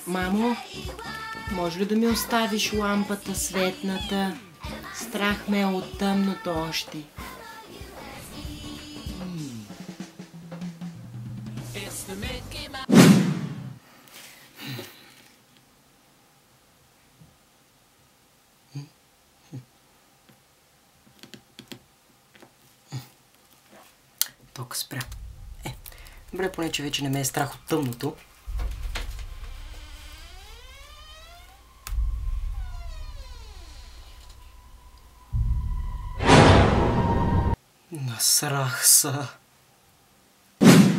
Мамо, може ли да ми оставиш лампата светната? Страх ме е от тъмното още. Ток спря. Добре, поне че вече не ме е страх от тъмното. Насрах са.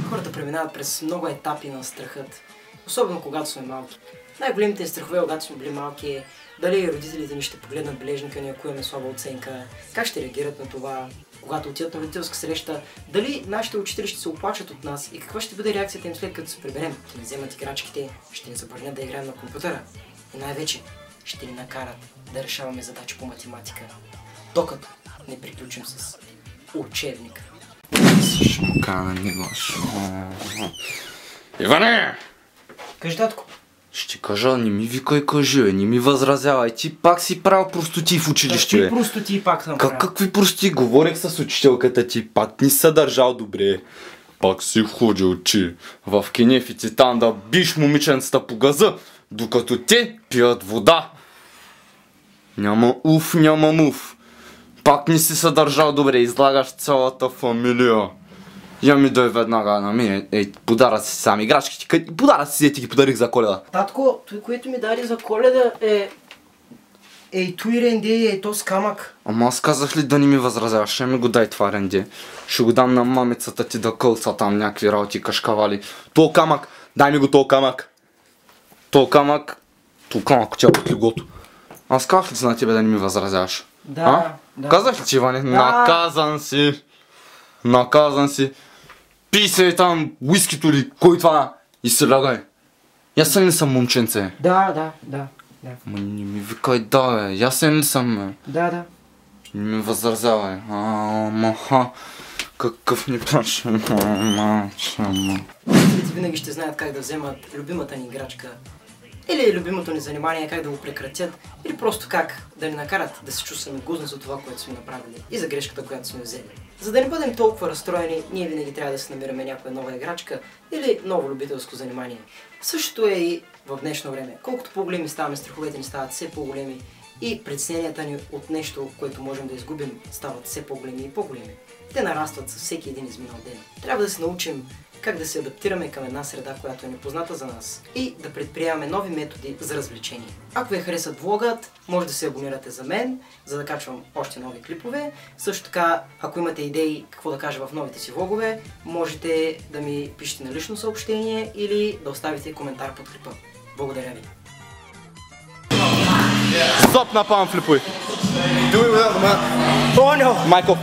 Хората преминават през много етапи на страхът. Особено когато сме малки. Най-големите страхове, когато сме били малки, е дали родителите ни ще погледнат бележника ни, ако имаме слаба оценка, как ще реагират на това, когато отидат на родителска среща, дали нашите учители ще се оплачат от нас и каква ще бъде реакцията им след като се приберем. Ще ни вземат играчките, ще ни забранят да играем на компютъра и най-вече ще ни накарат да решаваме задачи по математика, докато не приключим с учебника. Ще му кажа на него. Иване! Кажи, татко. Ще кажа, не ми викай кажи, не ми възразявай. Ти пак си правил простоти в училище. Какви простоти пак съм правил? Какви простоти? Говорих с учителката ти, пак не се държал добре. Пак си ходил ти в кенефите там да биш момиченцата по газа, докато те пият вода. Няма уф, няма муф. Пак не си се държал добре, излагаш цялата фамилия. Я ми дай веднага на мен, подаря си сам играчките, подаря си, ти ги подарих за Коледа. Татко, той, което ми даде за Коледа е той ренде, е то с камък. Ама аз казах ли да не ми възразяваш, ще ми го дай това ренде. Ще го дам на мамицата ти да кълца там някакви работи, кашкавали. То камък, дай ми го то камък. То камък ти е под легото. Аз казах ли си на тебе да не ми възразяваш? Да. Казах ли ти, Иване? Да. Наказан си. Наказан си. Пий се там уискито ли, кой това? И се лягай. Ясен ли съм, момченце? Да. Ма не ми викай да, бе. Ясен ли съм, бе? Да. Не ми възразявай. Маха. Какъв ни плаше, Родителите винаги ще знаят как да вземат любимата ни играчка или любимото ни занимание, как да го прекратят, или просто как да ни накарат да се чувстваме гузно за това, което сме направили и за грешката, която сме взели. За да не бъдем толкова разстроени, ние винаги трябва да си намираме някоя нова играчка или ново любителско занимание. Същото е и в днешно време. Колкото по-големи ставаме, страховете ни стават все по-големи и притесненията ни от нещо, което можем да изгубим, стават все по-големи и по-големи. Те нарастват със всеки един изминал ден. Трябва да се научим как да се адаптираме към една среда, която е непозната за нас и да предприемаме нови методи за развлечение. Ако ви харесат влогът, може да се абонирате за мен, за да качвам още нови клипове. Също така, ако имате идеи какво да кажа в новите си влогове, можете да ми пишете на лично съобщение или да оставите коментар под клипа. Благодаря ви! Стоп на памфлипой! Понял! Майкъл!